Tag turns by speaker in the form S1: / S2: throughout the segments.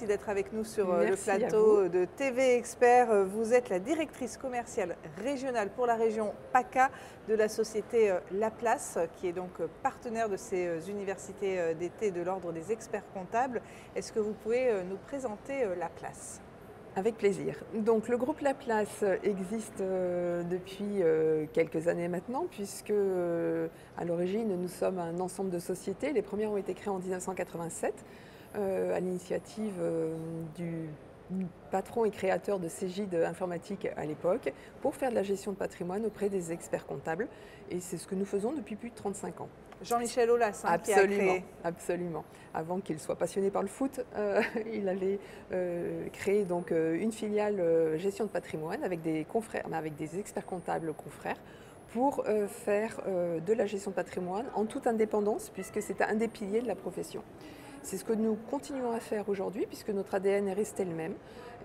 S1: merci d'être avec nous sur le
S2: Merci à
S1: plateau
S2: vous.
S1: de TV Expert. Vous êtes la directrice commerciale régionale pour la région PACA de la société Laplace, qui est donc partenaire de ces universités d'été de l'Ordre des experts comptables. Est-ce que vous pouvez nous présenter Laplace ?
S2: Avec plaisir. Donc le groupe Laplace existe depuis quelques années maintenant, puisque à l'origine nous sommes un ensemble de sociétés. Les premières ont été créées en 1987 à l'initiative du patron et créateur de Cégide Informatique à l'époque, pour faire de la gestion de patrimoine auprès des experts comptables. Et c'est ce que nous faisons depuis plus de 35 ans.
S1: Jean-Michel Aulas, qui a créé.
S2: Absolument. Avant qu'il soit passionné par le foot, il avait créé donc une filiale gestion de patrimoine avec des confrères, avec des experts comptables confrères, pour faire de la gestion de patrimoine en toute indépendance, puisque c'était un des piliers de la profession. C'est ce que nous continuons à faire aujourd'hui, puisque notre ADN est resté le même,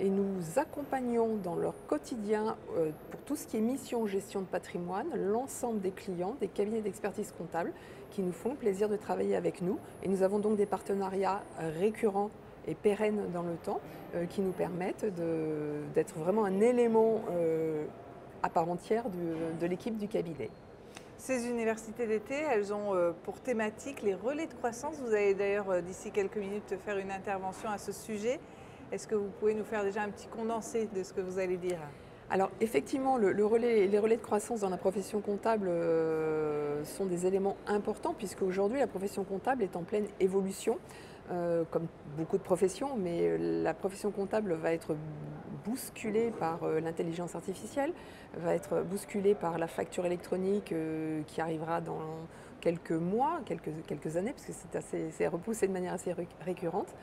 S2: et nous accompagnons dans leur quotidien, pour tout ce qui est mission gestion de patrimoine, l'ensemble des clients, des cabinets d'expertise comptable, qui nous font le plaisir de travailler avec nous. Et nous avons donc des partenariats récurrents et pérennes dans le temps, qui nous permettent d'être vraiment un élément à part entière de l'équipe du cabinet.
S1: Ces universités d'été, elles ont pour thématique les relais de croissance. Vous allez d'ailleurs d'ici quelques minutes faire une intervention à ce sujet. Est-ce que vous pouvez nous faire déjà un petit condensé de ce que vous allez dire ?
S2: Alors effectivement, les relais de croissance dans la profession comptable sont des éléments importants, puisque aujourd'hui la profession comptable est en pleine évolution, comme beaucoup de professions, mais la profession comptable va être bousculée par l'intelligence artificielle, va être bousculée par la facture électronique qui arrivera dans quelques mois, quelques années, parce que c'est repoussé de manière assez récurrente.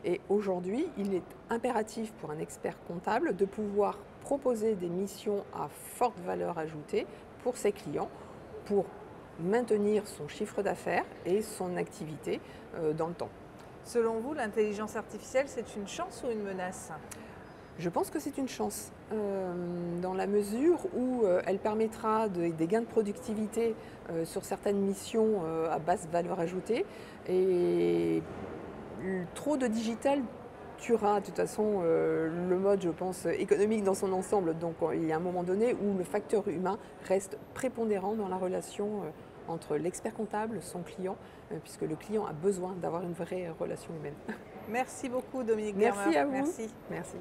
S2: Et aujourd'hui, il est impératif pour un expert comptable de pouvoir proposer des missions à forte valeur ajoutée pour ses clients, pour maintenir son chiffre d'affaires et son activité dans le temps.
S1: Selon vous, l'intelligence artificielle, c'est une chance ou une menace ?
S2: Je pense que c'est une chance, dans la mesure où elle permettra des gains de productivité sur certaines missions à basse valeur ajoutée. Et trop de digital tuera de toute façon le mode, je pense, économique dans son ensemble. Donc il y a un moment donné où le facteur humain reste prépondérant dans la relation entre l'expert comptable, son client, puisque le client a besoin d'avoir une vraie relation humaine.
S1: Merci beaucoup Dominique
S2: Merci
S1: Germer.
S2: à vous.
S1: Merci.
S2: Merci.